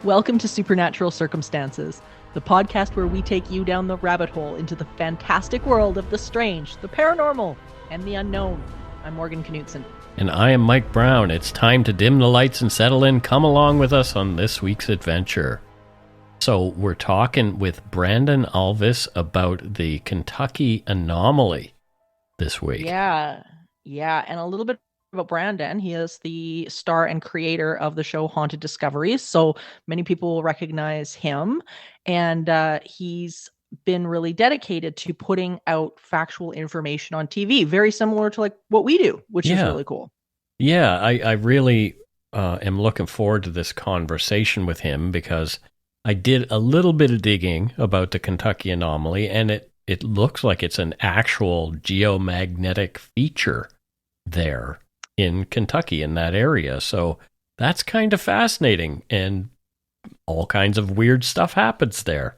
Welcome to Supernatural Circumstances, the podcast where we take you down the rabbit hole into the fantastic world of the strange, the paranormal, and the unknown. I'm Morgan Knudsen. And I am Mike Browne. It's time to dim the lights and settle in. Come along with us on this week's adventure. So we're talking with Brandon Alvis about the Kentucky Anomaly this week. Yeah. And a little bit about Brandon. He is the star and creator of the show Haunted Discoveries. So many people will recognize him. And he's been really dedicated to putting out factual information on TV, very similar to like what we do, which is really cool. Yeah, I really am looking forward to this conversation with him because I did a little bit of digging about the Kentucky Anomaly, and it looks like it's an actual geomagnetic feature there in Kentucky, in that area. So that's kind of fascinating, and all kinds of weird stuff happens there.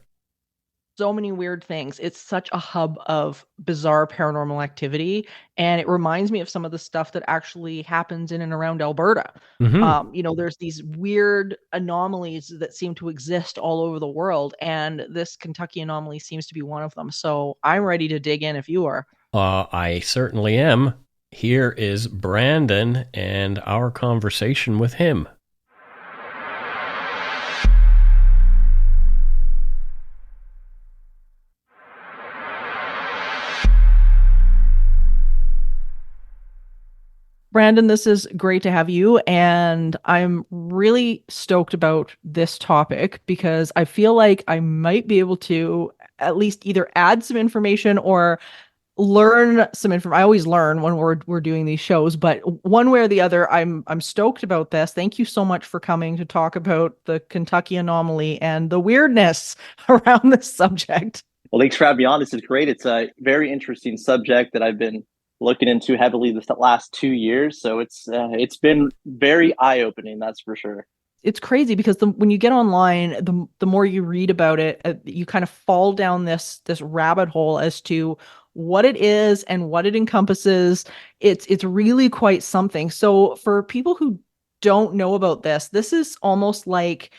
So many weird things. It's such a hub of bizarre paranormal activity, and it reminds me of some of the stuff that actually happens in and around Alberta. Mm-hmm. There's these weird anomalies that seem to exist all over the world, and this Kentucky anomaly seems to be one of them. So I'm ready to dig in if you are. I certainly am. Here is Brandon and our conversation with him. Brandon, this is great to have you, and I'm really stoked about this topic because I feel like I might be able to at least either add some information or learn some information. I always learn when we're doing these shows, but one way or the other, I'm stoked about this. Thank you so much for coming to talk about the Kentucky Anomaly and the weirdness around this subject. Well, thanks for having me on. This is great. It's a very interesting subject that I've been looking into heavily the last 2 years. So it's been very eye-opening, that's for sure. It's crazy because when you get online, the more you read about it, you kind of fall down this rabbit hole as to what it is and what it encompasses. It's really quite something. So for people who don't know about this is almost like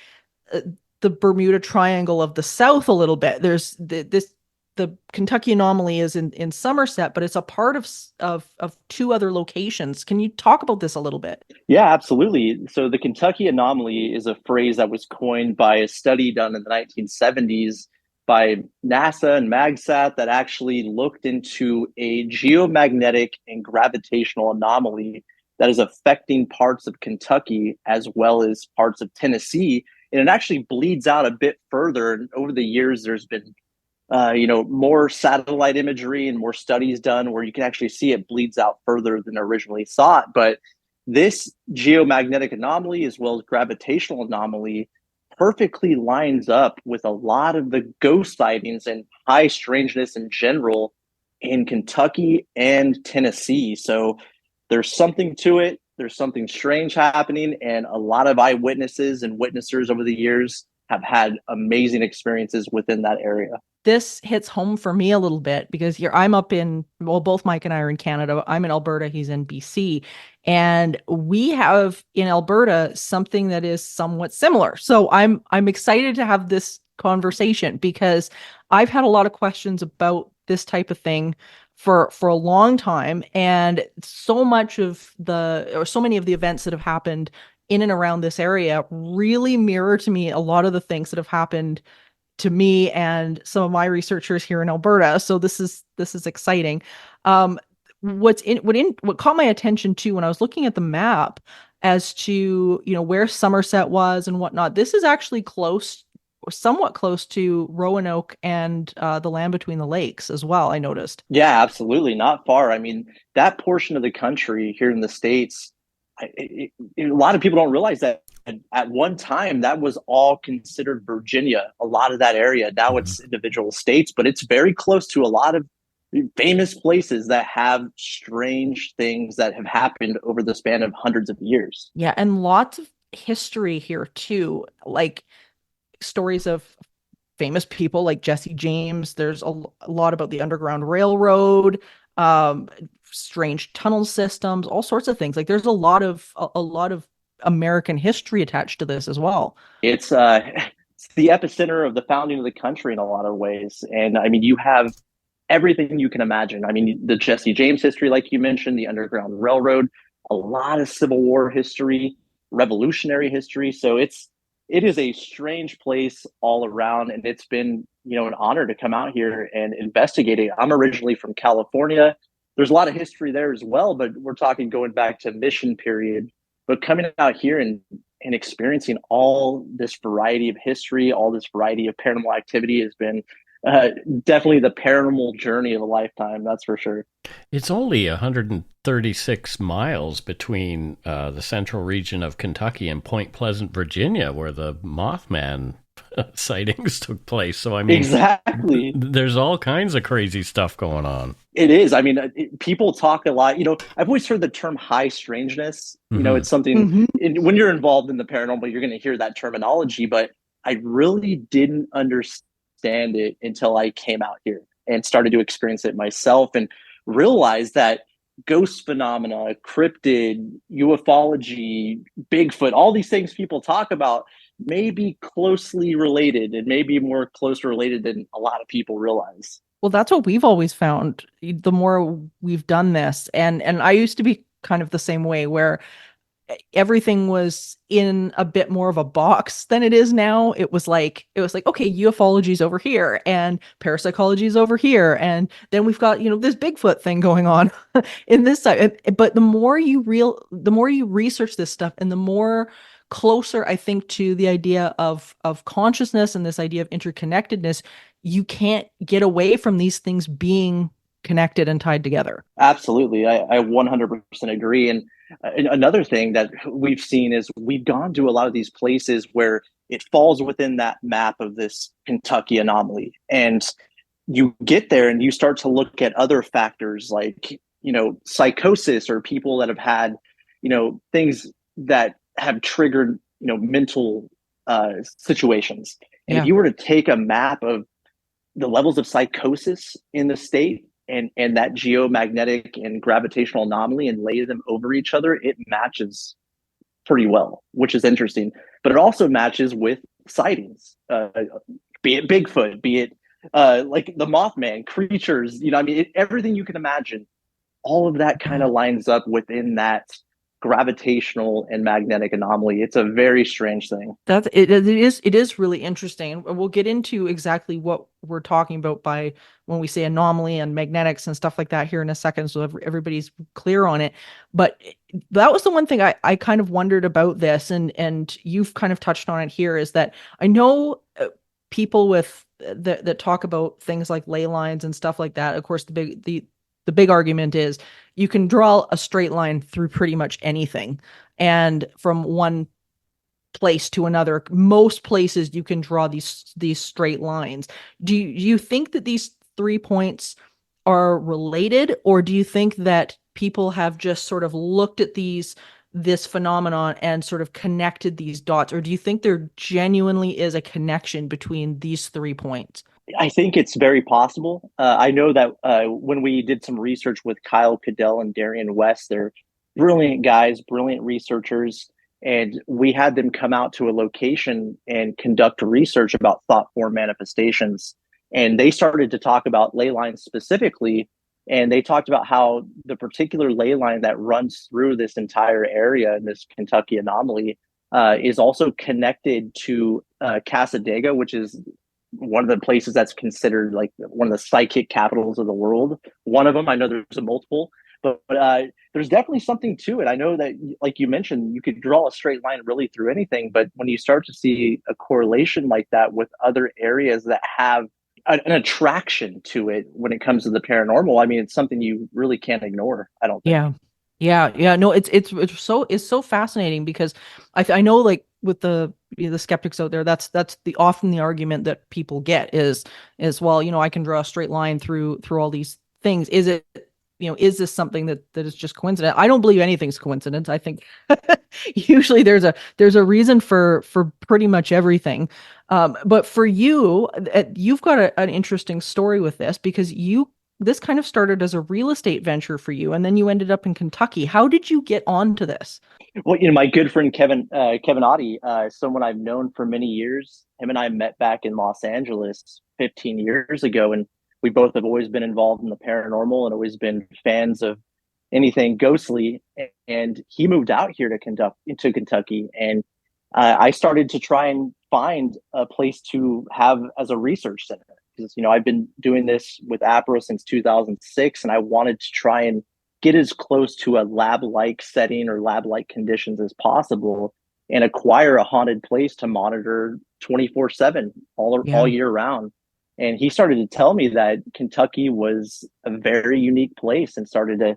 the Bermuda Triangle of the South a little bit. There's the Kentucky Anomaly is in Somerset, but it's a part of two other locations. Can you talk about this a little bit? Yeah, absolutely. So the Kentucky Anomaly is a phrase that was coined by a study done in the 1970s by NASA and MagSat that actually looked into a geomagnetic and gravitational anomaly that is affecting parts of Kentucky as well as parts of Tennessee. And it actually bleeds out a bit further. And over the years, there's been more satellite imagery and more studies done where you can actually see it bleeds out further than originally thought. But this geomagnetic anomaly, as well as gravitational anomaly, perfectly lines up with a lot of the ghost sightings and high strangeness in general in Kentucky and Tennessee. So there's something to it. There's something strange happening, and a lot of eyewitnesses and witnessers over the years have had amazing experiences within that area. This hits home for me a little bit because I'm up in, well, both Mike and I are in Canada. I'm in Alberta, he's in BC. And we have in Alberta something that is somewhat similar. So I'm excited to have this conversation because I've had a lot of questions about this type of thing for a long time. And so many of the events that have happened in and around this area really mirror to me a lot of the things that have happened to me and some of my researchers here in Alberta. So this is exciting. What caught my attention too when I was looking at the map as to where Somerset was and whatnot. This is actually somewhat close to Roanoke and the land between the lakes as well. I noticed. Yeah, absolutely, not far. I mean, that portion of the country here in the States, a lot of people don't realize that at one time that was all considered Virginia, a lot of that area. Now it's individual states, but it's very close to a lot of famous places that have strange things that have happened over the span of hundreds of years. Yeah, and lots of history here too, like stories of famous people like Jesse James. There's a lot about the Underground Railroad, strange tunnel systems, all sorts of things. Like there's a lot of American history attached to this as well. It's it's the epicenter of the founding of the country in a lot of ways. And I mean, you have everything you can imagine. I mean, the Jesse James history, like you mentioned, the Underground Railroad, a lot of Civil War history, Revolutionary history. So it is a strange place all around, and it's been, an honor to come out here and investigate it. I'm originally from California. There's a lot of history there as well, but we're talking going back to mission period. But coming out here and experiencing all this variety of history, all this variety of paranormal activity has been uh, definitely the paranormal journey of a lifetime. That's for sure. It's only 136 miles between the central region of Kentucky and Point Pleasant, Virginia, where the Mothman sightings took place. So, I mean, Exactly. there's all kinds of crazy stuff going on. It is. I mean, people talk a lot. I've always heard the term high strangeness. Hmm. It's something Mm-hmm. when you're involved in the paranormal, you're going to hear that terminology. But I really didn't understand it until I came out here and started to experience it myself and realized that ghost phenomena, cryptid, ufology, Bigfoot, all these things people talk about may be closely related and maybe more closely related than a lot of people realize. Well, that's what we've always found. The more we've done this, and I used to be kind of the same way, where everything was in a bit more of a box than it is now. It was like, okay, ufology's over here and parapsychology's over here, and then we've got, this Bigfoot thing going on in this side. But the more you research this stuff, and the more closer I think to the idea of consciousness and this idea of interconnectedness, you can't get away from these things being connected and tied together. Absolutely. I 100% agree. And another thing that we've seen is we've gone to a lot of these places where it falls within that map of this Kentucky anomaly. And you get there and you start to look at other factors like, psychosis, or people that have had, things that have triggered, mental situations. And if Yeah. you were to take a map of the levels of psychosis in the state and that geomagnetic and gravitational anomaly and lay them over each other, it matches pretty well, which is interesting. But it also matches with sightings, be it Bigfoot, be it like the Mothman, creatures, everything you can imagine. All of that kind of lines up within that gravitational and magnetic anomaly. It's a very strange thing. It is really interesting. And we'll get into exactly what we're talking about by when we say anomaly and magnetics and stuff like that here in a second, so everybody's clear on it. But that was the one thing I kind of wondered about this, and you've kind of touched on it here, is that I know people that talk about things like ley lines and stuff like that. Of course, the big argument is you can draw a straight line through pretty much anything, and from one place to another, most places you can draw these straight lines. Do you think that these 3 points are related, or do you think that people have just sort of looked at this phenomenon and sort of connected these dots, or do you think there genuinely is a connection between these 3 points? I think it's very possible. I know that when we did some research with Kyle Cadell and Darian West, they're brilliant guys, brilliant researchers, and we had them come out to a location and conduct research about thought form manifestations. And they started to talk about ley lines specifically, and they talked about how the particular ley line that runs through this entire area in this Kentucky anomaly is also connected to Casadega, which is one of the places that's considered like one of the psychic capitals of the world. One of them, I know there's a multiple, but there's definitely something to it. I know that, like you mentioned, you could draw a straight line really through anything, but when you start to see a correlation like that with other areas that have an attraction to it when it comes to the paranormal, I mean, it's something you really can't ignore, I don't think. Yeah. Yeah. No, it's so fascinating because I know, like, with the skeptics out there, that's the often the argument that people get is, well, I can draw a straight line through all these things. Is this something that is just coincidence? I don't believe anything's coincidence. I think usually there's a reason for pretty much everything. But for you, you've got an interesting story with this, because you this kind of started as a real estate venture for you, and then you ended up in Kentucky. How did you get onto this? Well, my good friend Kevin Oddie, someone I've known for many years. Him and I met back in Los Angeles 15 years ago, and we both have always been involved in the paranormal and always been fans of anything ghostly. And he moved out here to Kentucky, and I started to try and find a place to have as a research center because I've been doing this with APRA since 2006, and I wanted to try and get as close to a lab-like setting or lab-like conditions as possible and acquire a haunted place to monitor 24/7 all Yeah. year round. And he started to tell me that Kentucky was a very unique place and started to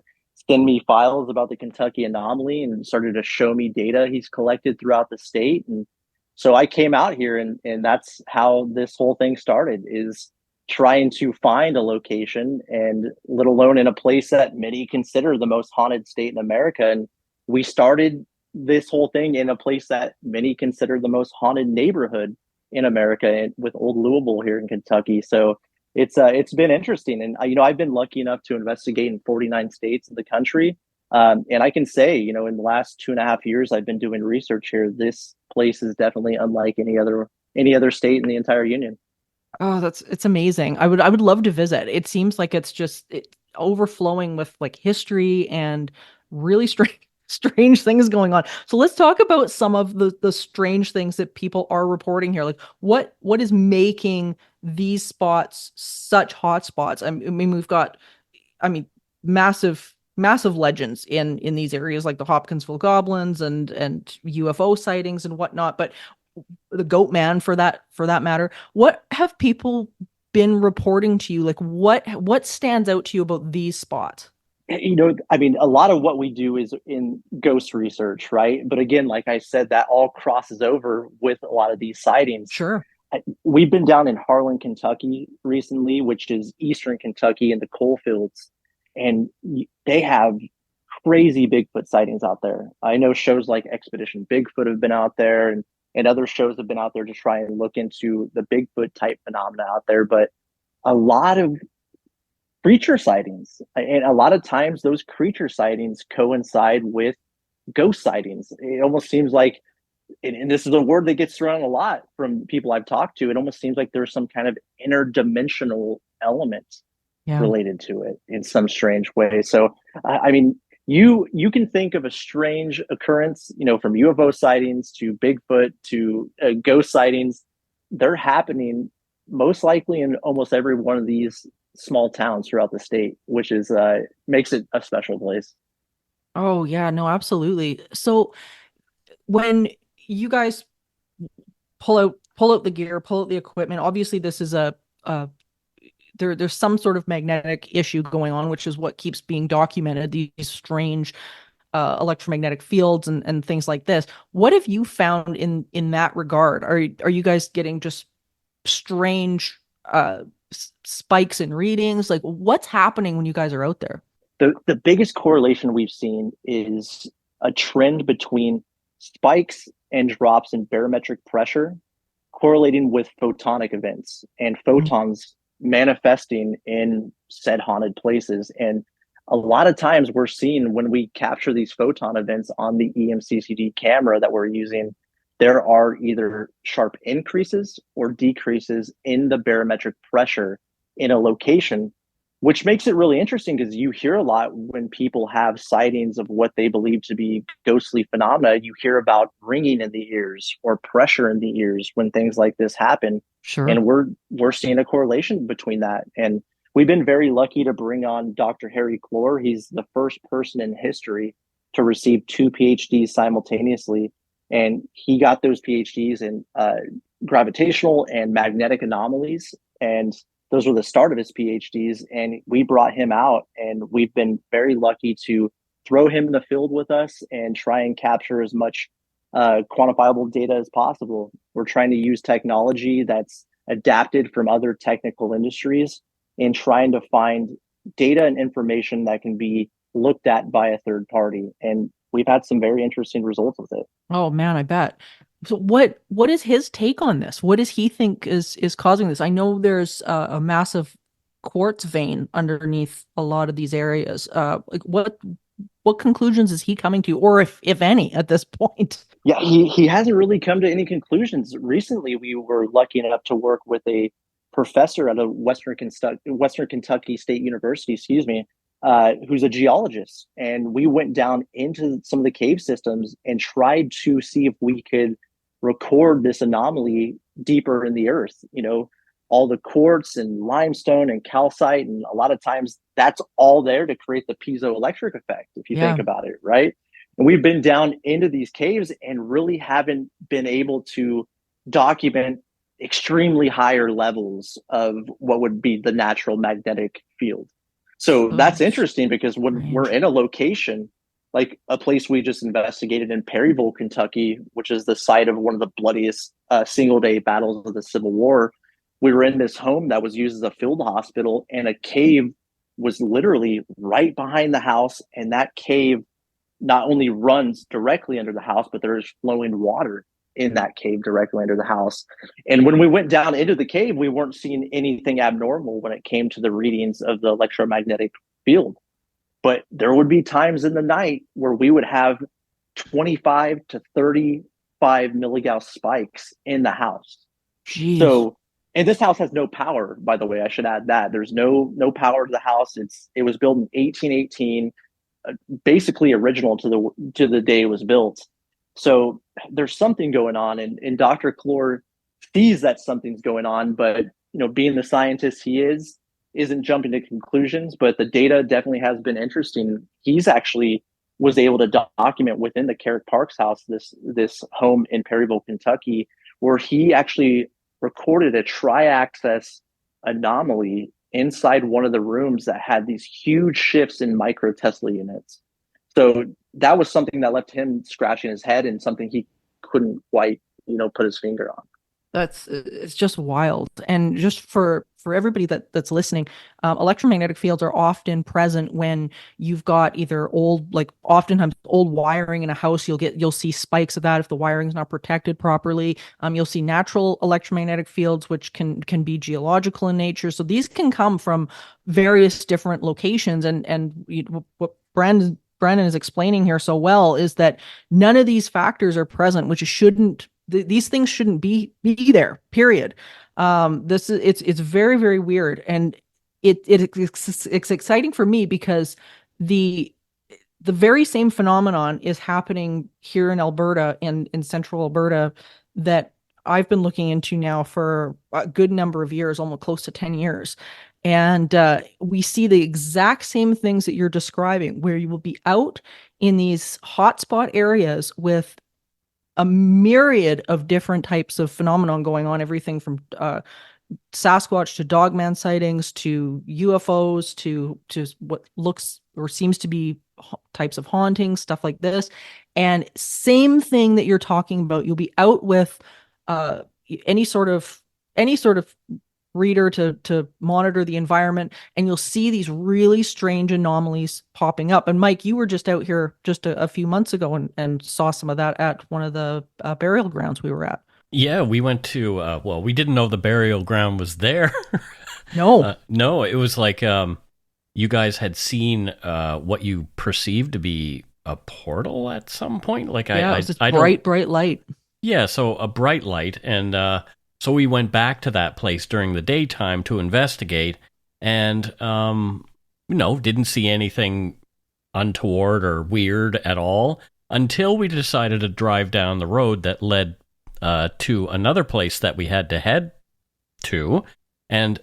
send me files about the Kentucky Anomaly and started to show me data he's collected throughout the state. And so I came out here, and that's how this whole thing started, is trying to find a location, and let alone in a place that many consider the most haunted state in America. And we started this whole thing in a place that many consider the most haunted neighborhood in America, and with Old Louisville here in Kentucky. So it's been interesting, and I've been lucky enough to investigate in 49 states in the country, and I can say in the last 2.5 years I've been doing research here. This place is definitely unlike any other state in the entire union. Oh, it's amazing. I would love to visit. It seems like it's just overflowing with like history and really strange strange things going on. So let's talk about some of the strange things that people are reporting here. Like what is making these spots such hot spots? I mean, we've got, I mean, massive legends in these areas like the Hopkinsville goblins and UFO sightings and whatnot, but the goat man for that matter. What have people been reporting to you? Like what stands out to you about these spots? I mean, a lot of what we do is in ghost research, right? But again, like I said, that all crosses over with a lot of these sightings. Sure. We've been down in Harlan, Kentucky recently, which is eastern Kentucky in the coal fields, and they have crazy Bigfoot sightings out there. I know shows like Expedition Bigfoot have been out there, and other shows have been out there to try and look into the Bigfoot type phenomena out there. But a lot of creature sightings, and a lot of times those creature sightings coincide with ghost sightings. It almost seems like, and this is a word that gets thrown a lot from people I've talked to, it almost seems like there's some kind of interdimensional element Yeah. related to it in some strange way. So I mean, you can think of a strange occurrence, from UFO sightings to Bigfoot to ghost sightings. They're happening most likely in almost every one of these small towns throughout the state, which is makes it a special place. Oh yeah, no, absolutely. So when you guys pull out the gear, pull out the equipment, obviously this is a there's some sort of magnetic issue going on, which is what keeps being documented, these strange electromagnetic fields and things like this. What have you found in that regard? Are you guys getting just strange spikes in readings? Like what's happening when you guys are out there? The biggest correlation we've seen is a trend between spikes and drops in barometric pressure correlating with photonic events and photons manifesting in said haunted places. And a lot of times we're seeing, when we capture these photon events on the EMCCD camera that we're using, there are either sharp increases or decreases in the barometric pressure in a location, which makes it really interesting because you hear a lot when people have sightings of what they believe to be ghostly phenomena. You hear about ringing in the ears or pressure in the ears when things like this happen, Sure. and we're seeing a correlation between that. And we've been very lucky to bring on Dr. Harry Clore. He's the first person in history to receive two PhDs simultaneously, and he got those PhDs in gravitational and magnetic anomalies, and those were the start of his PhDs. And we brought him out, and we've been very lucky to throw him in the field with us and try and capture as much quantifiable data as possible. We're trying to use technology that's adapted from other technical industries and trying to find data and information that can be looked at by a third party. And we've had some very interesting results with it. Oh man, I bet. So what is his take on this? What does he think is causing this? I know there's a massive quartz vein underneath a lot of these areas. Like what conclusions is he coming to, or if any, at this point? Yeah, he hasn't really come to any conclusions. Recently, we were lucky enough to work with a professor at a Western Kentucky State University, excuse me, who's a geologist, and we went down into some of the cave systems and tried to see if we could record this anomaly deeper in the earth. You know, all the quartz and limestone and calcite, and a lot of times that's all there to create the piezoelectric effect. If you think Yeah. about it, right? And we've been down into these caves and really haven't been able to document extremely higher levels of what would be the natural magnetic field. So So that's interesting because when we're strange. in a location like a place we just investigated in Perryville, Kentucky, which is the site of one of the bloodiest single day battles of the Civil War, we were in this home that was used as a field hospital, and a cave was literally right behind the house. And that cave not only runs directly under the house, but there's flowing water in that cave directly under the house. And when we went down into the cave, we weren't seeing anything abnormal when it came to the readings of the electromagnetic field. But there would be times in the night where we would have 25 to 35 milligauss spikes in the house. Jeez. So, and this house has no power, by the way. I should add that there's no power to the house. It was built in 1818, basically original to the day it was built. So there's something going on, and Dr. Clore sees that something's going on, but being the scientist he isn't jumping to conclusions. But the data definitely has been interesting. He's actually was able to document within the Carrick Parks house, this home in Perryville, Kentucky, where he actually recorded a tri-axis anomaly inside one of the rooms that had these huge shifts in micro Tesla units. So that was something that left him scratching his head and something he couldn't quite, put his finger on. It's just wild. And just for everybody that's listening, electromagnetic fields are often present when you've got either oftentimes old wiring in a house. You'll see spikes of that if the wiring's not protected properly. You'll see natural electromagnetic fields, which can be geological in nature. So these can come from various different locations. And what Brandon is explaining here so well is that none of these factors are present, which shouldn't these things shouldn't be there, period. This is it's very, very weird. And it's exciting for me because the very same phenomenon is happening here in Alberta, in central Alberta, that I've been looking into now for a good number of years, almost close to 10 years. And we see the exact same things that you're describing, where you will be out in these hotspot areas with a myriad of different types of phenomenon going on, everything from Sasquatch to dogman sightings to UFOs to what looks or seems to be types of hauntings, stuff like this. And same thing that you're talking about, you'll be out with uh, any sort of reader to monitor the environment, and you'll see these really strange anomalies popping up. And Mike, you were just out here just a few months ago and saw some of that at one of the burial grounds we were at. Yeah, we went to, well, we didn't know the burial ground was there. No. No, it was like you guys had seen what you perceived to be a portal at some point. Like Yeah, it was this I bright light. Yeah, so a bright light, and so we went back to that place during the daytime to investigate, and didn't see anything untoward or weird at all until we decided to drive down the road that led to another place that we had to head to, and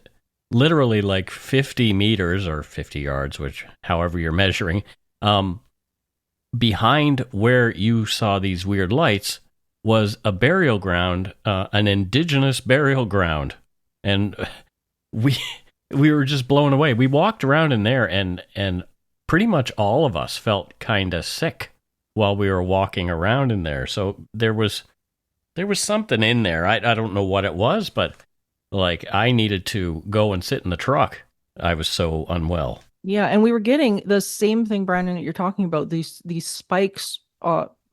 literally like 50 meters or 50 yards, which however you're measuring, behind where you saw these weird lights was a burial ground, an indigenous burial ground, and we were just blown away. We walked around in there, and pretty much all of us felt kind of sick while we were walking around in there. So there was something in there. I don't know what it was, but like I needed to go and sit in the truck. I was so unwell. Yeah, and we were getting the same thing, Brandon, that you're talking about. These spikes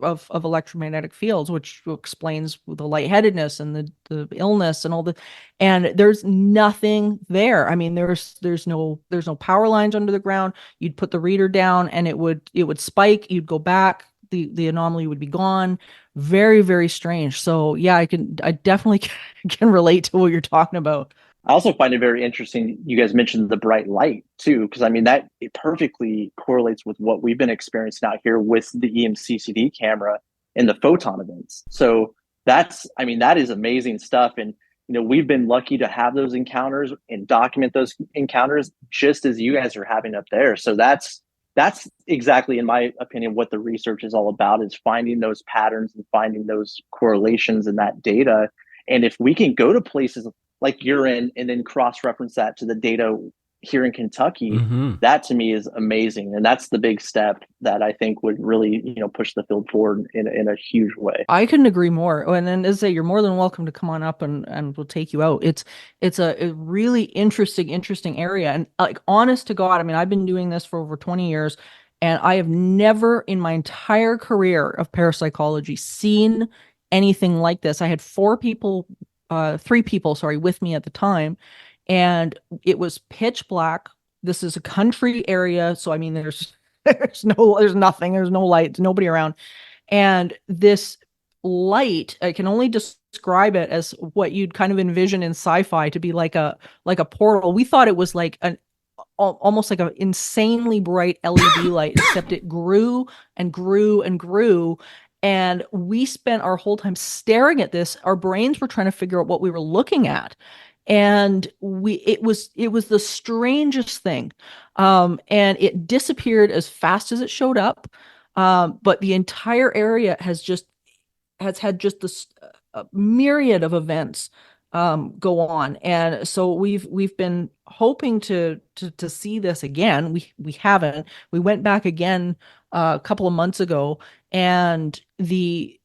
of electromagnetic fields, which explains the lightheadedness and the illness and all the, and there's nothing there. I mean, there's no power lines under the ground. You'd put the reader down and it would spike. You'd go back. The anomaly would be gone. Very, very strange. So yeah, I definitely can relate to what you're talking about. I also find it very interesting. You guys mentioned the bright light too, because I mean that it perfectly correlates with what we've been experiencing out here with the EMCCD camera and the photon events. So I mean, that is amazing stuff. And we've been lucky to have those encounters and document those encounters just as you guys are having up there. So that's exactly, in my opinion, what the research is all about: is finding those patterns and finding those correlations in that data. And if we can go to places like you're in and then cross-reference that to the data here in Kentucky, that to me is amazing. And that's the big step that I think would really, push the field forward in a huge way. I couldn't agree more. Oh, and then as I say, you're more than welcome to come on up and we'll take you out. It's a really interesting area. And like honest to God, I mean, I've been doing this for over 20 years and I have never in my entire career of parapsychology seen anything like this. I had three people, sorry, with me at the time, and it was pitch black. This is a country area, so I mean, there's nothing, there's no lights, nobody around, and this light, I can only describe it as what you'd kind of envision in sci-fi to be like a portal. We thought it was like an almost like an insanely bright LED light, except it grew and grew and grew. And we spent our whole time staring at this. Our brains were trying to figure out what we were looking at. And it was the strangest thing. And it disappeared as fast as it showed up. But the entire area has had just this myriad of events go on, and so we've been hoping to see this again. We haven't. We went back again a couple of months ago, and the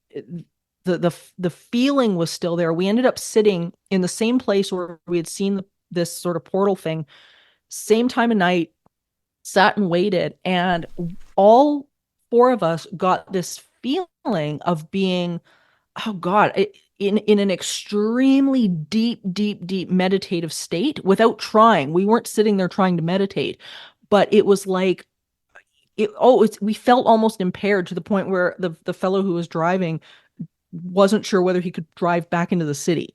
feeling was still there. We ended up sitting in the same place where we had seen this sort of portal thing, same time of night, sat and waited, and all four of us got this feeling of being, oh God, in an extremely deep meditative state without trying. We weren't sitting there trying to meditate, but it was like we felt almost impaired to the point where the fellow who was driving wasn't sure whether he could drive back into the city.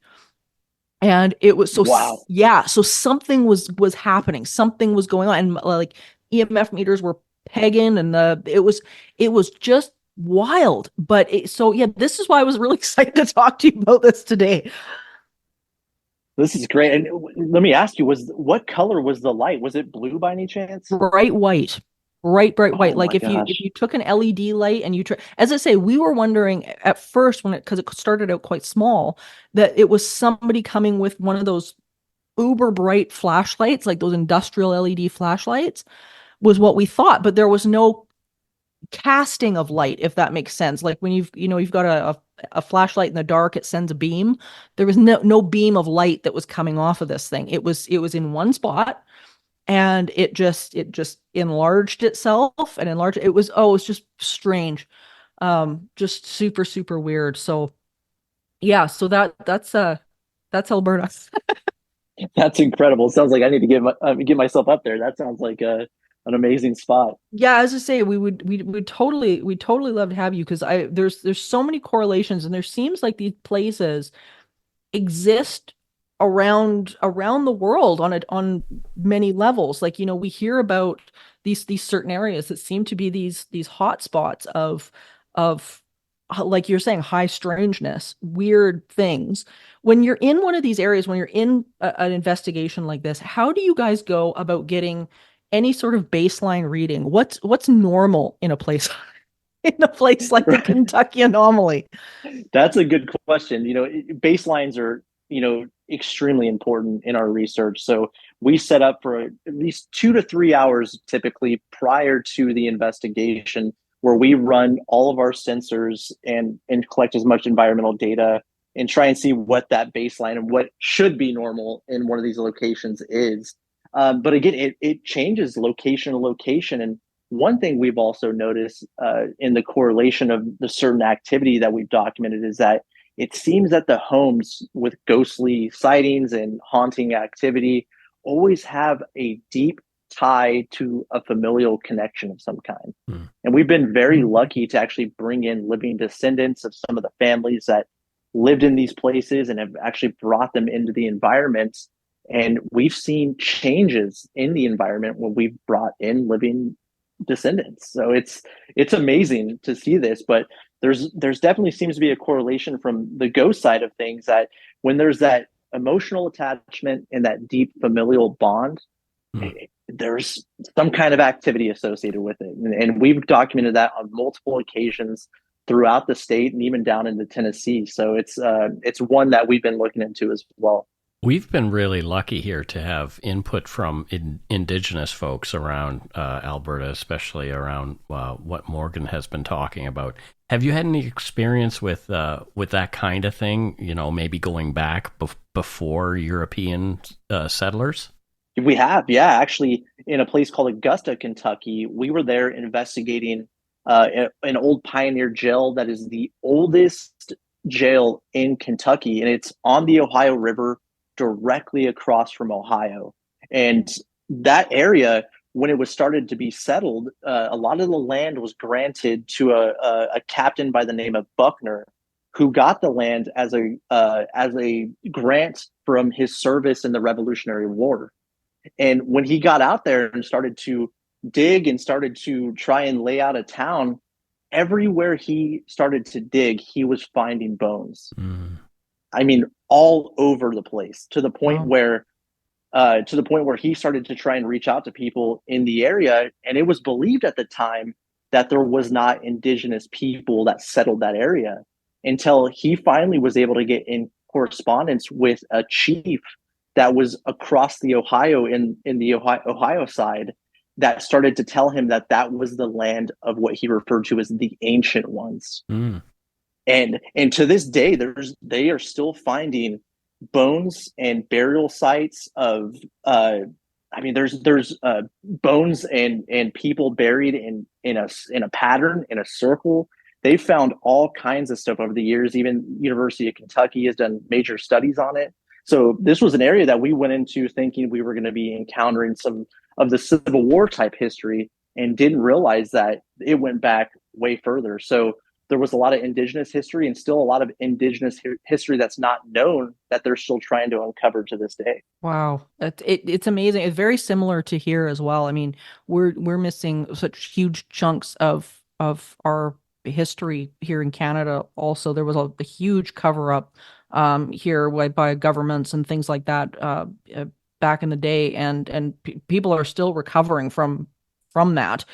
And it was so, Wow. yeah, so something was happening, something was going on, and like EMF meters were pegging, and it was just wild. But so yeah, this is why I was really excited to talk to you about this today. This is great. And let me ask you, what color was the light? Was it blue by any chance? Bright white, bright white. Oh Like my if you gosh. took an LED light and as I say, we were wondering at first because it started out quite small, that it was somebody coming with one of those uber bright flashlights, like those industrial LED flashlights, was what we thought. But there was no casting of light, if that makes sense. Like when you've got a flashlight in the dark, it sends a beam. There was no beam of light that was coming off of this thing. It was in one spot, and it just enlarged itself and enlarged. It was just strange, just super weird. So yeah, so that's Alberta. That's incredible. It sounds like I need to get myself up there. That sounds like an amazing spot. Yeah, as I say, we totally love to have you, because there's so many correlations, and there seems like these places exist around the world on many levels. Like, we hear about these certain areas that seem to be these hot spots of like you're saying, high strangeness, weird things. When you're in one of these areas, when you're in an investigation like this, how do you guys go about getting any sort of baseline reading? What's normal in a place in a place like the Right. Kentucky Anomaly? That's a good question. Baselines are, extremely important in our research. So we set up for at least 2 to 3 hours typically prior to the investigation, where we run all of our sensors and collect as much environmental data and try and see what that baseline and what should be normal in one of these locations is. But again, it changes location to location. And one thing we've also noticed in the correlation of the certain activity that we've documented is that it seems that the homes with ghostly sightings and haunting activity always have a deep tie to a familial connection of some kind. Mm. And we've been very lucky to actually bring in living descendants of some of the families that lived in these places and have actually brought them into the environment. And we've seen changes in the environment when we've brought in living descendants. So it's amazing to see this, but there's definitely seems to be a correlation from the ghost side of things that when there's that emotional attachment and that deep familial bond, there's some kind of activity associated with it. And we've documented that on multiple occasions throughout the state and even down into Tennessee. So it's one that we've been looking into as well. We've been really lucky here to have input from indigenous folks around Alberta, especially around what Morgan has been talking about. Have you had any experience with that kind of thing? You know, maybe going back before European settlers? We have, yeah, actually, in a place called Augusta, Kentucky. We were there investigating an old pioneer jail that is the oldest jail in Kentucky, and it's on the Ohio River, directly across from Ohio. And that area, when it was started to be settled, a lot of the land was granted to a captain by the name of Buckner, who got the land as a grant from his service in the Revolutionary War. And when he got out there and started to dig and started to try and lay out a town, everywhere he started to dig, he was finding bones. Mm. I mean, all over the place Wow. to the point where he started to try and reach out to people in the area. And it was believed at the time that there was not indigenous people that settled that area until he finally was able to get in correspondence with a chief that was across the Ohio in the Ohio side that started to tell him that that was the land of what he referred to as the ancient ones. Mm. And to this day, they are still finding bones and burial sites of I mean there's bones and people buried in a pattern in a circle. They found all kinds of stuff over the years. Even University of Kentucky has done major studies on it. So this was an area that we went into thinking we were going to be encountering some of the Civil War type history and didn't realize that it went back way further. So there was a lot of indigenous history and still a lot of indigenous history that's not known that they're still trying to uncover to this day. Wow, it's amazing. It's very similar to here as well. I mean, we're missing such huge chunks of our history here in Canada. Also, there was a huge cover up here by governments and things like that back in the day, and people are still recovering from that.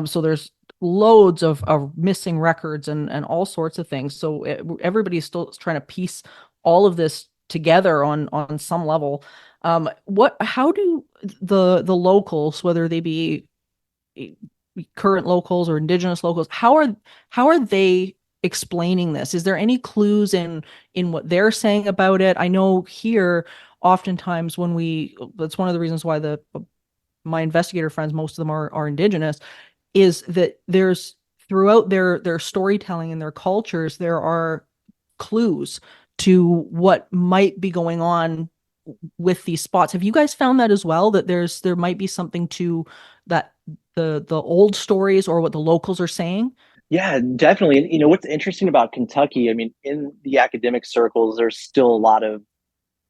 So there's loads of missing records and all sorts of things. So everybody's still trying to piece all of this together on some level. How do the locals, whether they be current locals or indigenous locals, how are they explaining this? Is there any clues in what they're saying about it? I know here, oftentimes that's one of the reasons why my investigator friends, most of them are indigenous, is that there's throughout their storytelling and their cultures, there are clues to what might be going on with these spots. Have you guys found that as well? That there might be something to that the old stories or what the locals are saying? Yeah, definitely. And you know what's interesting about Kentucky? I mean, in the academic circles, there's still a lot of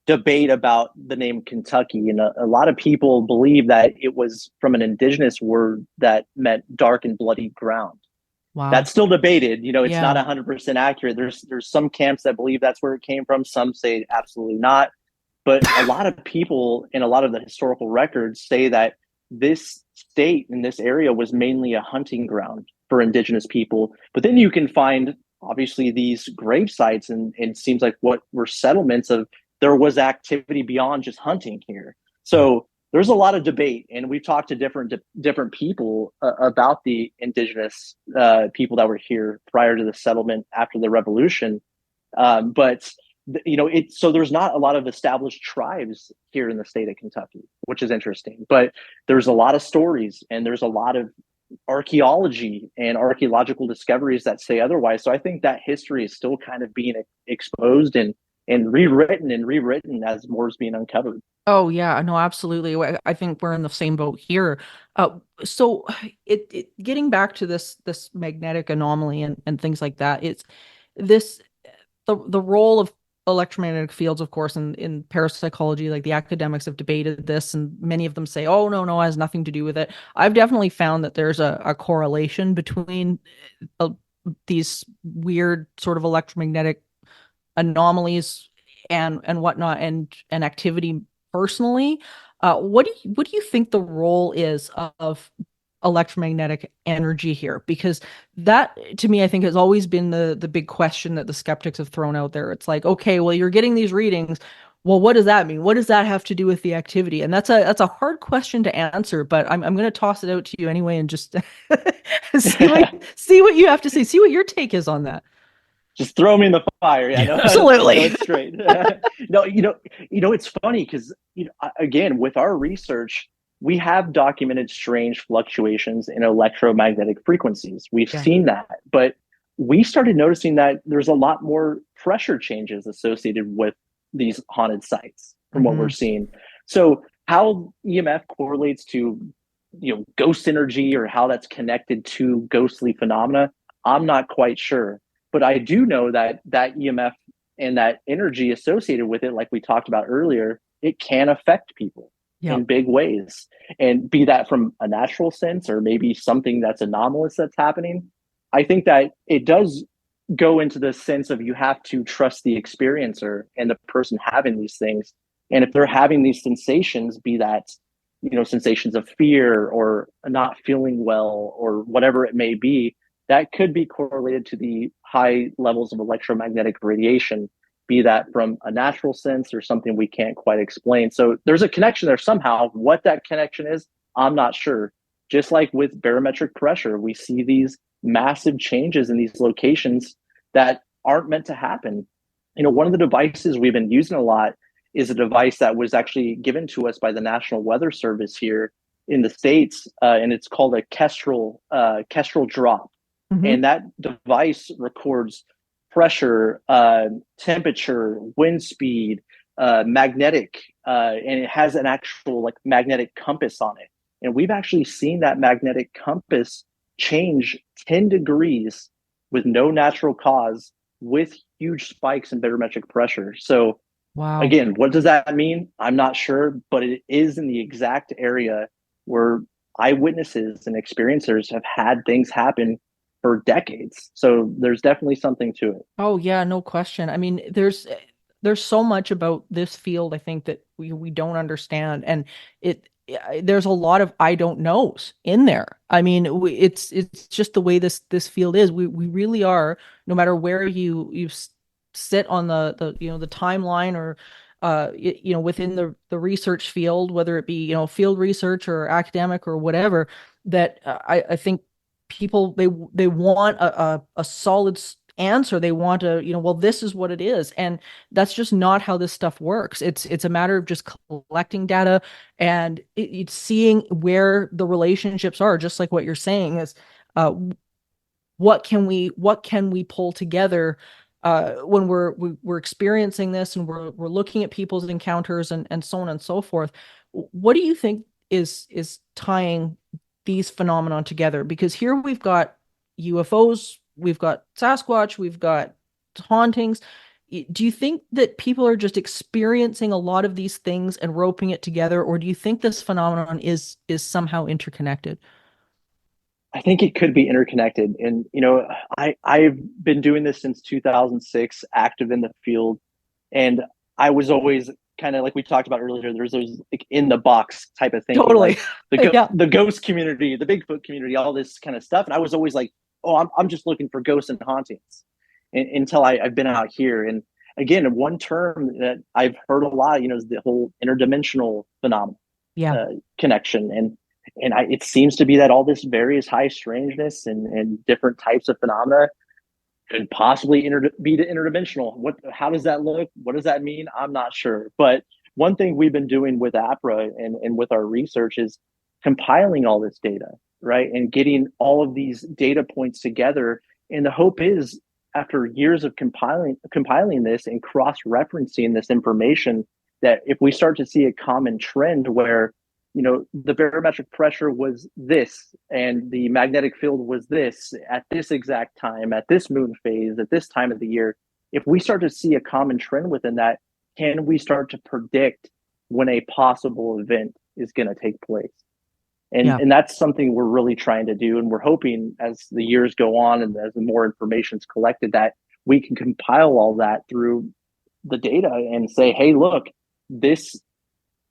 debate about the name Kentucky, and a lot of people believe that it was from an indigenous word that meant dark and bloody ground. Wow. That's still debated. You know, it's not Yeah. 100% accurate. There's some camps that believe that's where it came from. Some say absolutely not. But a lot of people in a lot of the historical records say that this state in this area was mainly a hunting ground for indigenous people. But then you can find obviously these grave sites, and it seems like what were settlements of there was activity beyond just hunting here. Mm. So there's a lot of debate, and we've talked to different people about the indigenous people that were here prior to the settlement after the revolution. But you know, so there's not a lot of established tribes here in the state of Kentucky, which is interesting. But there's a lot of stories, and there's a lot of archaeology and archaeological discoveries that say otherwise. So I think that history is still kind of being exposed and rewritten as more is being uncovered. Oh yeah, no, absolutely. I think we're in the same boat here. So getting back to this magnetic anomaly and things like that, it's this the role of electromagnetic fields, of course, in parapsychology, like the academics have debated this, and many of them say, "Oh no, it has nothing to do with it." I've definitely found that there's a correlation between uh, these weird sort of electromagnetic anomalies and whatnot and activity personally. What do you think the role is of electromagnetic energy here? Because that to me, I think has always been the big question that the skeptics have thrown out there. It's like, okay, well, you're getting these readings. Well, what does that mean? What does that have to do with the activity? And that's a hard question to answer, but I'm going to toss it out to you anyway and just see what you have to say. See what your take is on that. Just throw me in the fire. Yeah, Yeah. no, no, Absolutely. it's straight. No, it's funny because again, with our research, we have documented strange fluctuations in electromagnetic frequencies. We've Yeah. seen that, but we started noticing that there's a lot more pressure changes associated with these haunted sites from what we're Hmm. seeing. So how EMF correlates to ghost energy or how that's connected to ghostly phenomena, I'm not quite sure, but I do know that that EMF and that energy associated with it, like we talked about earlier, it can affect people Yeah. in big ways. And be that from a natural sense or maybe something that's anomalous that's happening. I think that it does go into the sense of you have to trust the experiencer and the person having these things. And if they're having these sensations, be that sensations of fear or not feeling well or whatever it may be, that could be correlated to the high levels of electromagnetic radiation, be that from a natural sense or something we can't quite explain. So there's a connection there somehow. What that connection is, I'm not sure. Just like with barometric pressure, we see these massive changes in these locations that aren't meant to happen. One of the devices we've been using a lot is a device that was actually given to us by the National Weather Service here in the States, and it's called a kestrel drop. Hmm. And that device records pressure, temperature, wind speed, magnetic, and it has an actual like magnetic compass on it. And we've actually seen that magnetic compass change 10 degrees with no natural cause with huge spikes in barometric pressure. So Wow. again, what does that mean? I'm not sure, but it is in the exact area where eyewitnesses and experiencers have had things happen for decades. So there's definitely something to it. Oh yeah, no question. I mean, there's so much about this field I think that we don't understand, and there's a lot of I don't knows in there. I mean, it's just the way this field is. We really are, no matter where you sit on the timeline or within the research field, whether it be field research or academic or whatever, that I think people they want a solid answer. They want to, well, this is what it is. And that's just not how this stuff works. It's a matter of just collecting data and it's seeing where the relationships are, just like what you're saying is uh, what can we pull together when we're experiencing this and we're looking at people's encounters and so on and so forth. What do you think is tying these phenomenon together? Because here we've got UFOs, we've got Sasquatch, we've got hauntings. Do you think that people are just experiencing a lot of these things and roping it together, or do you think this phenomenon is somehow interconnected? I think it could be interconnected. And, I've been doing this since 2006, active in the field. And I was always kind of like we talked about earlier, there's those like in the box type of thinking, Totally. like Yeah. the ghost community, the Bigfoot community, all this kind of stuff. And I was always like, oh, I'm just looking for ghosts and hauntings until I've been out here. And again, one term that I've heard a lot, is the whole interdimensional phenomenon Yeah. uh, connection. It seems to be that all this various high strangeness and different types of phenomena could possibly be interdimensional. How does that look? What does that mean? I'm not sure. But one thing we've been doing with APRA and with our research is compiling all this data. right? And getting all of these data points together. And the hope is, after years of compiling this and cross-referencing this information, that if we start to see a common trend where, the barometric pressure was this and the magnetic field was this at this exact time, at this moon phase, at this time of the year, if we start to see a common trend within that, can we start to predict when a possible event is going to take place? And Yeah. and that's something we're really trying to do. And we're hoping, as the years go on and as more information is collected, that we can compile all that through the data and say, hey, look, this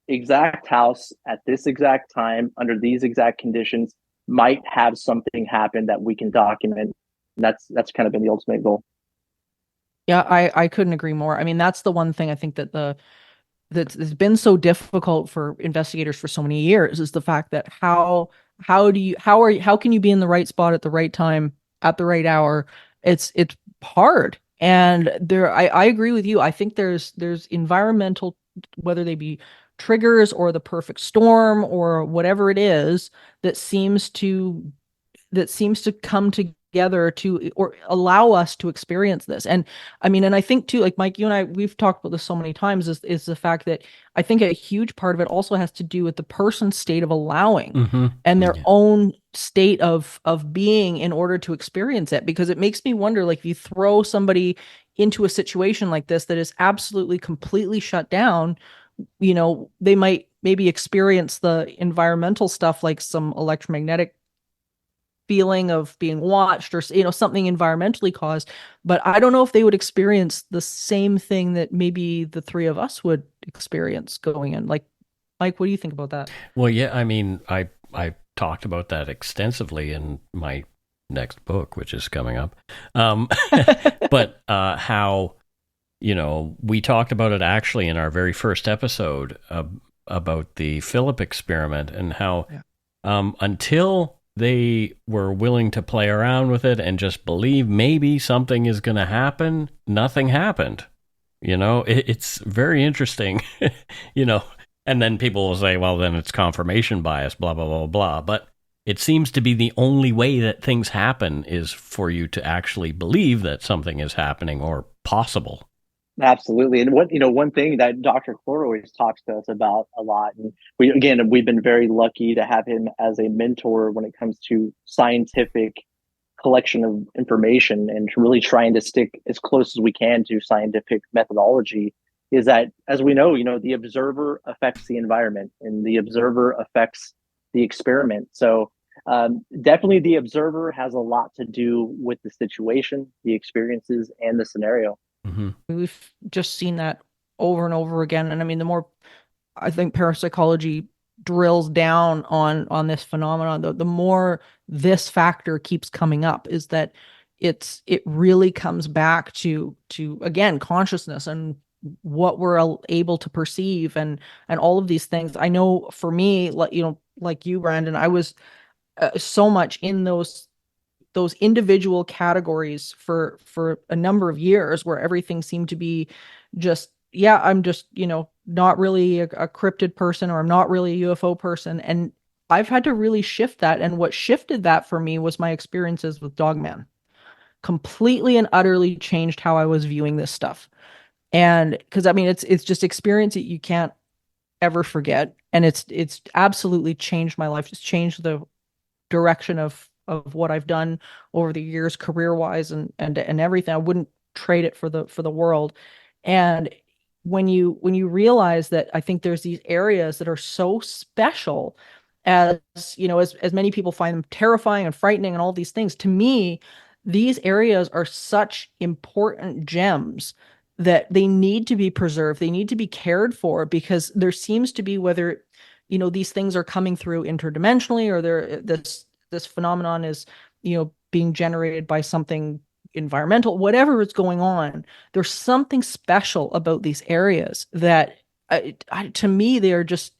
exact house at this exact time under these exact conditions might have something happen that we can document. And that's kind of been the ultimate goal. Yeah, I couldn't agree more. I mean, that's the one thing I think that's been so difficult for investigators for so many years, is the fact that how can you be in the right spot at the right time at the right hour? It's hard. And I agree with you. I think there's environmental, whether they be triggers or the perfect storm or whatever it is, that seems to come together to or allow us to experience this. And I mean, and I think too, like Mike, you and I, we've talked about this so many times, is the fact that I think a huge part of it also has to do with the person's state of allowing Mm-hmm. and their Yeah. own state of being in order to experience it. Because it makes me wonder, like, if you throw somebody into a situation like this that is absolutely completely shut down, they might maybe experience the environmental stuff, like some electromagnetic feeling of being watched, or something environmentally caused. But I don't know if they would experience the same thing that maybe the three of us would experience going in. Like, Mike, what do you think about that? Well, yeah, I mean, I talked about that extensively in my next book, which is coming up. Um, but how, we talked about it actually in our very first episode about the Philip experiment, and how Yeah. Until they were willing to play around with it and just believe maybe something is going to happen, nothing happened. It's very interesting, you know. And then people will say, well, then it's confirmation bias, blah, blah, blah, blah. But it seems to be the only way that things happen is for you to actually believe that something is happening or possible. Absolutely. And one thing that Dr. Clore always talks to us about a lot, and we've been very lucky to have him as a mentor when it comes to scientific collection of information and really trying to stick as close as we can to scientific methodology, is that, as we know, the observer affects the environment and the observer affects the experiment. So definitely the observer has a lot to do with the situation, the experiences, and the scenario. Mm-hmm. We've just seen that over and over again. And I mean, the more I think parapsychology drills down on this phenomenon, the more this factor keeps coming up, is that it really comes back to again, consciousness and what we're able to perceive, and all of these things. I know for me, like you, Brandon, I was so much in those individual categories for a number of years, where everything seemed to be just, yeah, I'm just, not really a cryptid person, or I'm not really a UFO person. And I've had to really shift that. And what shifted that for me was my experiences with Dogman. Completely and utterly changed how I was viewing this stuff. And because I mean, it's just experience that you can't ever forget. And it's absolutely changed my life. It's changed the direction of what I've done over the years, career wise, and everything. I wouldn't trade it for the world. And when you realize that, I think there's these areas that are so special, as as many people find them terrifying and frightening and all these things. To me, these areas are such important gems that they need to be preserved. They need to be cared for, because there seems to be, whether these things are coming through interdimensionally, or this phenomenon is being generated by something environmental, whatever is going on, there's something special about these areas that, to me, they are just,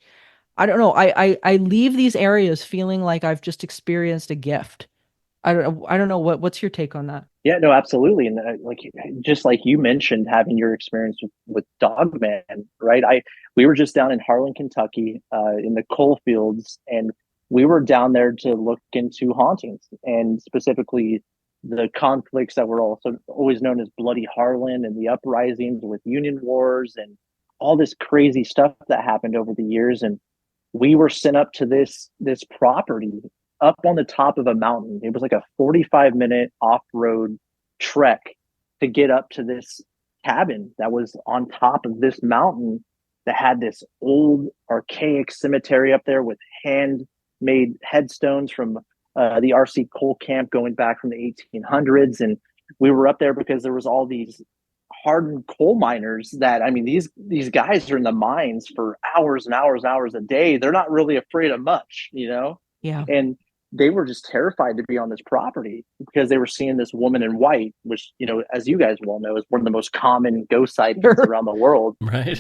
I don't know, I leave these areas feeling like I've just experienced a gift. I don't know what's your take on that? Yeah, no, absolutely. And like, just like you mentioned, having your experience with Dogman, right? We were just down in Harlan, Kentucky, in the coal fields, and we were down there to look into hauntings, and specifically the conflicts that were also always known as Bloody Harlan and the uprisings with Union Wars and all this crazy stuff that happened over the years. And we were sent up to this property up on the top of a mountain. It was like a 45-minute off-road trek to get up to this cabin that was on top of this mountain that had this old archaic cemetery up there with handmade headstones from the RC coal camp going back from the 1800s. And we were up there because there was all these hardened coal miners that, I mean, these guys are in the mines for hours and hours and hours a day. They're not really afraid of much, you know? Yeah. And they were just terrified to be on this property because they were seeing this woman in white, which, you know, as you guys well know, is one of the most common ghost sightings around the world. Right.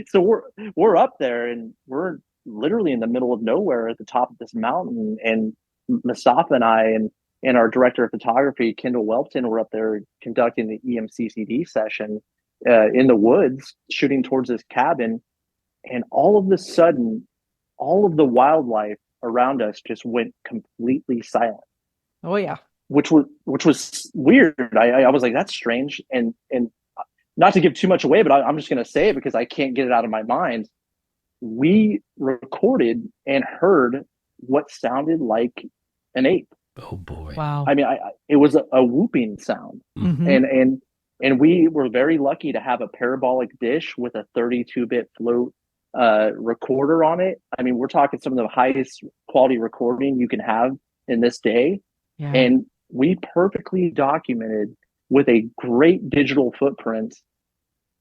So we're up there and we're literally in the middle of nowhere at the top of this mountain. And Mustafa and I and our director of photography, Kendall Welpton, were up there conducting the EMCCD session in the woods, shooting towards this cabin. And all of a sudden, all of the wildlife around us just went completely silent. Oh yeah. Which was weird. I was like, that's strange. And not to give too much away, but I'm just going to say it because I can't get it out of my mind. We recorded and heard what sounded like an ape. Oh boy. Wow. I mean, it was a whooping sound. Mm-hmm. And we were very lucky to have a parabolic dish with a 32-bit float recorder on it. I mean, we're talking some of the highest quality recording you can have in this day. Yeah. And we perfectly documented with a great digital footprint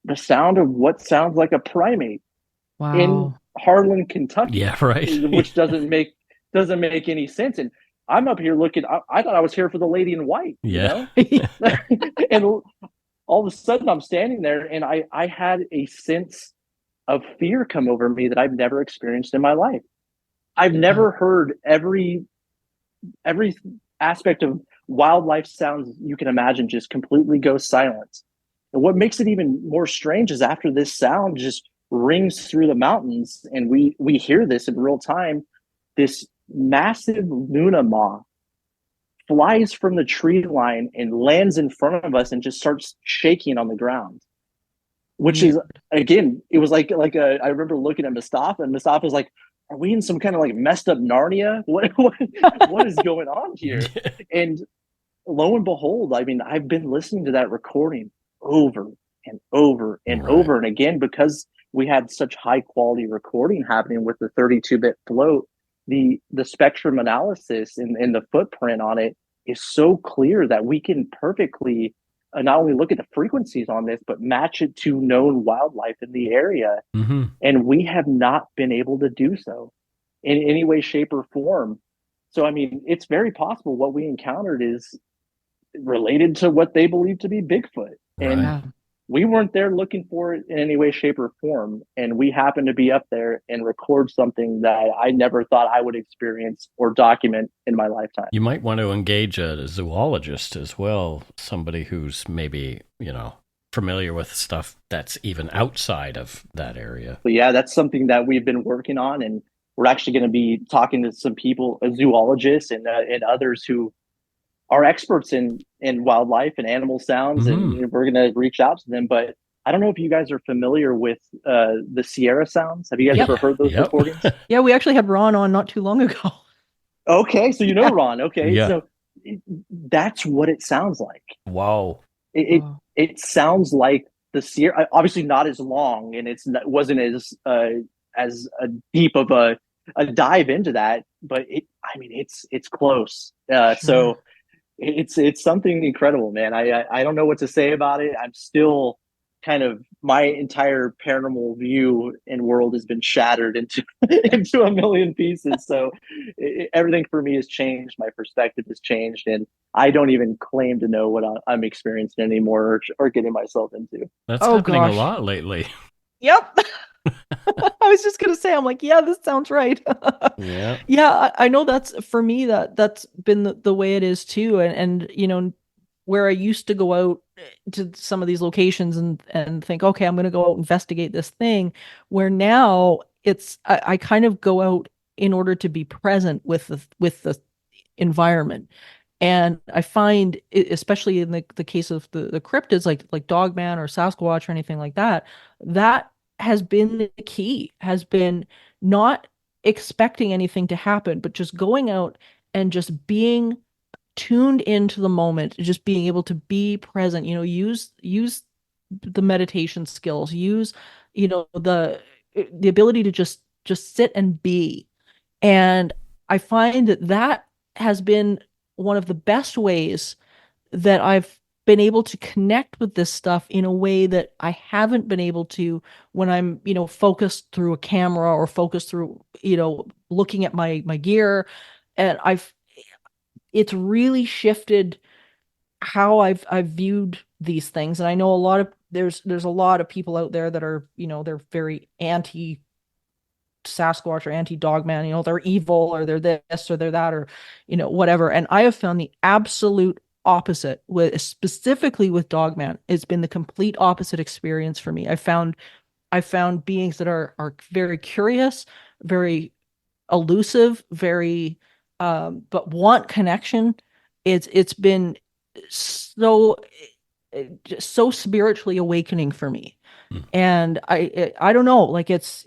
the sound of what sounds like a primate in Harlan, Kentucky. Yeah, right. Which doesn't make any sense. And I'm up here looking, I thought I was here for the lady in white. Yeah. You know? And all of a sudden I'm standing there and I had a sense of fear come over me that I've never experienced in my life. I've never heard every aspect of wildlife sounds you can imagine just completely go silent. And what makes it even more strange is after this sound just rings through the mountains and we hear this in real time, this massive Luna moth flies from the tree line and lands in front of us and just starts shaking on the ground. Which is, again, it was like I remember looking at Mustafa, and Mustafa was like, are we in some kind of like messed up Narnia? What is going on here? And lo and behold, I mean, I've been listening to that recording over and over and over and again because we had such high quality recording happening with the 32-bit float. The spectrum analysis and the footprint on it is so clear that we can perfectly not only look at the frequencies on this, but match it to known wildlife in the area. Mm-hmm. And we have not been able to do so in any way, shape, or form. So, I mean, it's very possible what we encountered is related to what they believe to be Bigfoot. And we weren't there looking for it in any way, shape, or form. And we happened to be up there and record something that I never thought I would experience or document in my lifetime. You might want to engage a zoologist as well, somebody who's maybe, familiar with stuff that's even outside of that area. But yeah, that's something that we've been working on. And we're actually going to be talking to some people, zoologists and others who are experts in wildlife and animal sounds, and we're going to reach out to them. But I don't know if you guys are familiar with the Sierra sounds. Have you guys ever heard those recordings? Yeah, we actually had Ron on not too long ago. Okay, so you know Ron. Okay, so that's what it sounds like. Wow. It sounds like the Sierra. Obviously, not as long, and wasn't as deep of a dive into that. But it's close. So. It's something incredible, man. I don't know what to say about it. I'm still kind of, my entire paranormal view and world has been shattered into a million pieces. So everything for me has changed. My perspective has changed, and I don't even claim to know what I'm experiencing anymore or getting myself into. That's happening a lot lately. Yep. I was just going to say, I'm like, yeah, this sounds right. Yeah, I know that's, for me, that's been the way it is too. And where I used to go out to some of these locations and think, okay, I'm going to go out and investigate this thing, where now I kind of go out in order to be present with the environment. And I find, especially in the case of the cryptids, like Dogman or Sasquatch or anything like that, that has been the key, has been not expecting anything to happen, but just going out and just being tuned into the moment, just being able to be present, use the meditation skills, use, the ability to just sit and be. And I find that that has been one of the best ways that I've been able to connect with this stuff in a way that I haven't been able to when I'm, focused through a camera or focused through, looking at my gear. And it's really shifted how I've viewed these things. And I know there's a lot of people out there that are, they're very anti Sasquatch or anti Dogman, they're evil or they're this or they're that or, whatever. And I have found the absolute opposite with specifically with Dogman. It's been the complete opposite experience for me. I found beings that are very curious, very elusive, very but want connection. It's been so so spiritually awakening for me. Hmm. And I don't know, like it's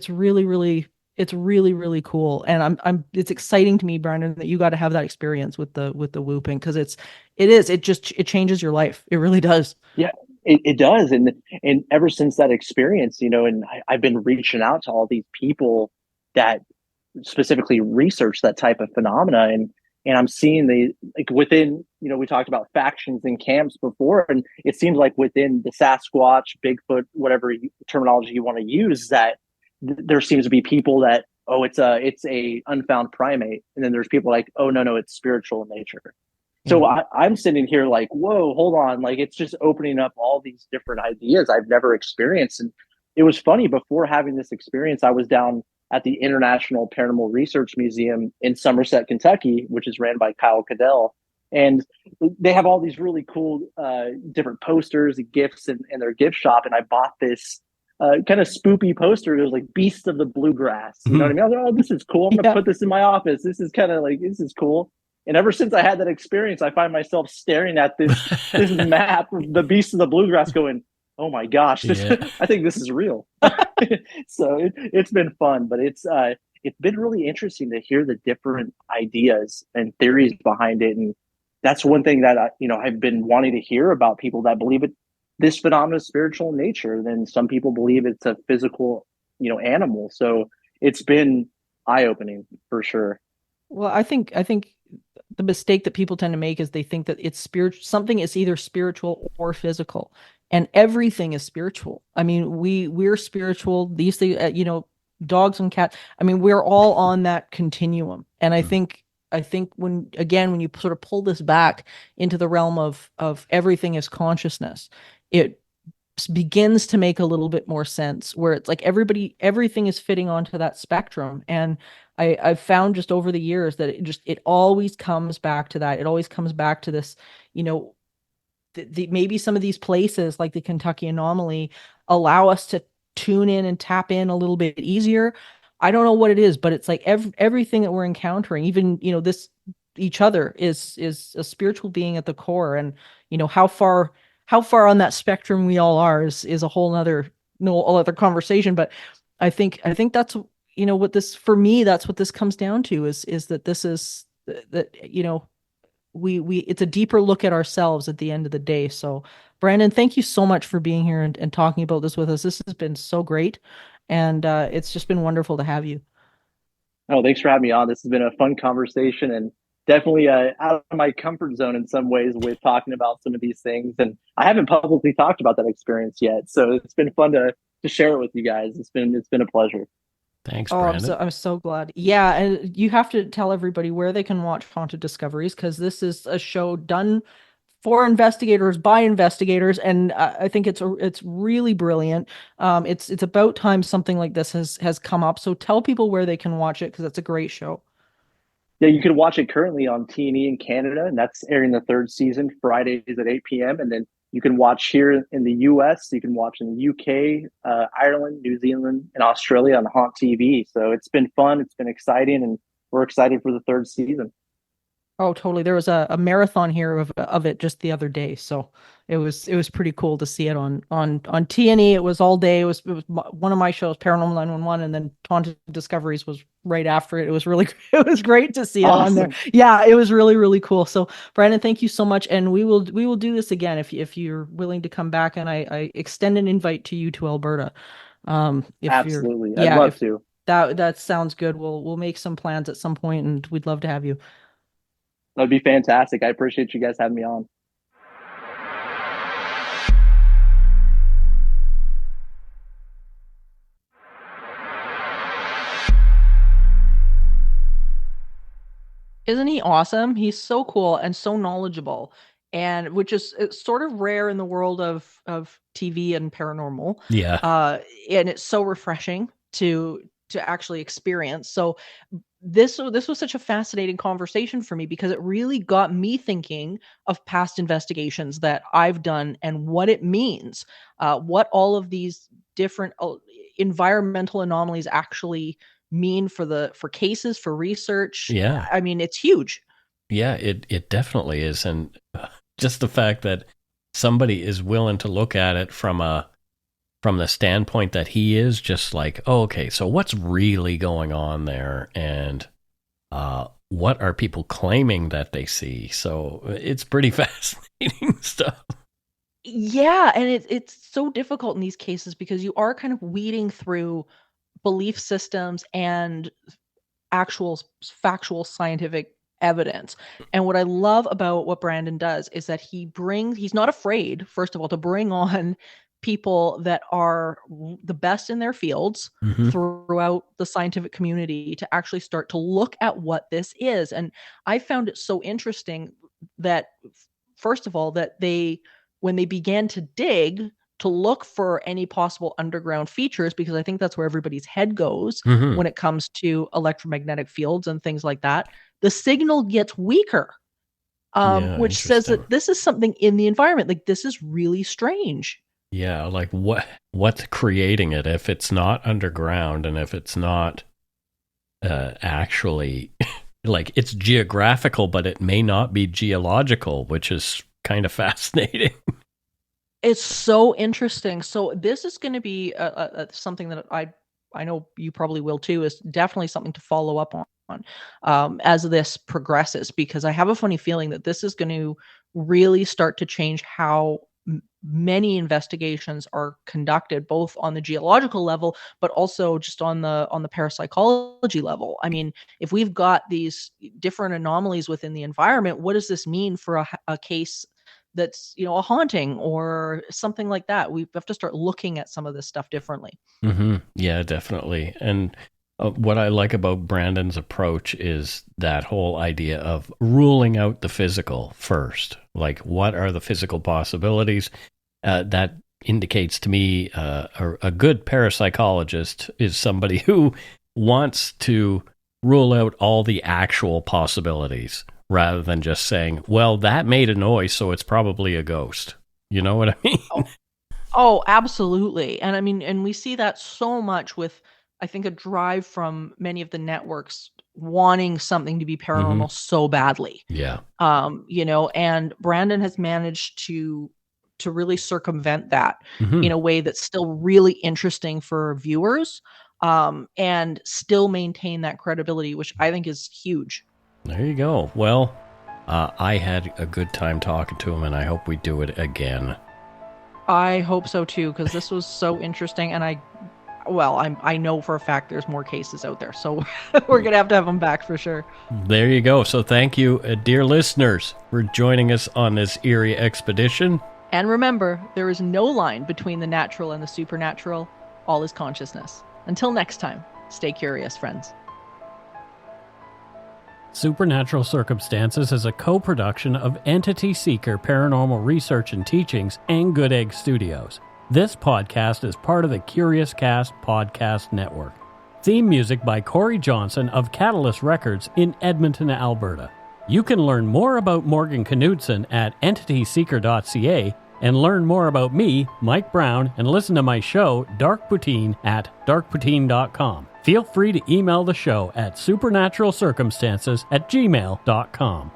really cool. And it's exciting to me, Brandon, that you got to have that experience with the whooping, because it changes your life. It really does. Yeah, it does. And ever since that experience, and I've been reaching out to all these people that specifically research that type of phenomena, and I'm seeing the like within, we talked about factions and camps before, and it seems like within the Sasquatch, Bigfoot, whatever terminology you want to use, that there seems to be people that, oh, it's a unfound primate, and then there's people like, oh, no, it's spiritual in nature. So Yeah. I'm sitting here like, whoa, hold on. Like, it's just opening up all these different ideas I've never experienced. And it was funny, before having this experience, I was down at the International Paranormal Research Museum in Somerset, Kentucky, which is ran by Kyle Cadell. And they have all these really cool different posters and gifts in their gift shop. And I bought this kind of spoopy poster. It was like Beasts of the Bluegrass. You know what I Mhm. mean? I was like, oh, this is cool. I'm going to Yeah. put this in my office. This is kind of like, this is cool. And ever since I had that experience, I find myself staring at this map of the Beast of the Bluegrass, going, "Oh my gosh, this! Yeah. I think this is real." So it's been fun, but it's been really interesting to hear the different ideas and theories behind it, and that's one thing that I've been wanting to hear about people that believe it. This phenomenon is spiritual in nature. Then some people believe it's a physical, animal. So it's been eye opening for sure. Well, I think the mistake that people tend to make is they think that it's spiritual, something is either spiritual or physical, and everything is spiritual. I mean, we're spiritual. These things, dogs and cats. I mean, we're all on that continuum. And I think when you sort of pull this back into the realm of everything is consciousness, it begins to make a little bit more sense, where it's like everything is fitting onto that spectrum. And I've found just over the years that it always comes back to that. It always comes back to this, you know, maybe some of these places like the Kentucky Anomaly allow us to tune in and tap in a little bit easier. I don't know what it is, but it's like everything that we're encountering, even, this each other is a spiritual being at the core. And, how far on that spectrum we all are is a whole other no other conversation. But I think that's, what this, for me, that's what this comes down to, is that this is that, we it's a deeper look at ourselves at the end of the day. So, Brandon, thank you so much for being here and talking about this with us. This has been so great, and it's just been wonderful to have you. Oh, thanks for having me on. This has been a fun conversation, and definitely out of my comfort zone in some ways with talking about some of these things. And I haven't publicly talked about that experience yet, so it's been fun to share it with you guys. It's been a pleasure. Thanks, Oh, I'm Brandon. so I'm so glad. Yeah, and you have to tell everybody where they can watch Haunted Discoveries, because this is a show done for investigators by investigators, and I think it's really brilliant. It's about time something like this has come up. So tell people where they can watch it, because it's a great show. Yeah, you can watch it currently on T&E in Canada, and that's airing the third season Fridays at 8 p.m. And then You can watch here in the US, you can watch in the UK, Ireland, New Zealand, and Australia on Haunt TV. So it's been fun, it's been exciting, and we're excited for the third season. Oh, totally. There was a marathon here of it just the other day, so it was pretty cool to see it on T&E. It was all day. It was one of my shows, Paranormal 911, and then Haunted Discoveries was right after it. It was really it was great to see it on there. Awesome. Yeah, it was really really cool. So Brandon, thank you so much, and we will do this again if you're willing to come back, and I extend an invite to you to Alberta. If you're Absolutely. I'd yeah, love if to. that sounds good. We'll make some plans at some point, and we'd love to have you. That'd be fantastic. I appreciate you guys having me on. Isn't he awesome? He's so cool and so knowledgeable, and which is it's sort of rare in the world of TV and paranormal. Yeah. And it's so refreshing to actually experience. So this was such a fascinating conversation for me because it really got me thinking of past investigations that I've done and what it means, what all of these different environmental anomalies actually mean for cases, for research. Yeah. I mean, it's huge. Yeah, it definitely is. And just the fact that somebody is willing to look at it from the standpoint that he is, just like, oh, okay, so what's really going on there, and what are people claiming that they see? So it's pretty fascinating stuff. Yeah, and it's so difficult in these cases because you are kind of weeding through belief systems and actual factual scientific evidence. And what I love about what Brandon does is that he's not afraid, first of all, to bring on people that are the best in their fields Mm-hmm. throughout the scientific community to actually start to look at what this is. And I found it so interesting that first of all that when they began to dig to look for any possible underground features, because I think that's where everybody's head goes Mm-hmm. when it comes to electromagnetic fields and things like that, the signal gets weaker, Yeah, which says interesting. that this is something in the environment. Like this is really strange. Yeah, like what's creating it if it's not underground, and if it's not actually like it's geographical, but it may not be geological, which is kind of fascinating. It's so interesting. So this is going to be something that I know you probably will too. Is definitely something to follow up on as this progresses, because I have a funny feeling that this is going to really start to change how many investigations are conducted, both on the geological level, but also just on the parapsychology level. I mean, if we've got these different anomalies within the environment, what does this mean for a case that's a haunting or something like that? We have to start looking at some of this stuff differently. Mm-hmm. Yeah, definitely. And what I like about Brandon's approach is that whole idea of ruling out the physical first. Like, what are the physical possibilities? That indicates to me a good parapsychologist is somebody who wants to rule out all the actual possibilities, rather than just saying, well, that made a noise, so it's probably a ghost. You know what I mean? Oh, absolutely. And I mean, and we see that so much with, I think, a drive from many of the networks wanting something to be Mm-hmm. paranormal so badly. Yeah. And Brandon has managed to really circumvent that Mm-hmm. in a way that's still really interesting for viewers, and still maintain that credibility, which I think is huge. There you go. Well, I had a good time talking to him, and I hope we do it again. I hope so too, because this was so interesting, and I know for a fact there's more cases out there, so we're gonna have to have them back for sure. There you go. So thank you, dear listeners, for joining us on this eerie expedition. And remember, there is no line between the natural and the supernatural. All is consciousness. Until next time, stay curious, friends. Supernatural Circumstances is a co-production of Entity Seeker Paranormal Research and Teachings and Good Egg Studios. This podcast is part of the Curious Cast podcast network. Theme music by Corey Johnson of Catalyst Records in Edmonton, Alberta. You can learn more about Morgan Knudsen at entityseeker.ca And learn more about me, Mike Browne, and listen to my show, Dark Poutine, at darkpoutine.com. Feel free to email the show at supernaturalcircumstances@gmail.com.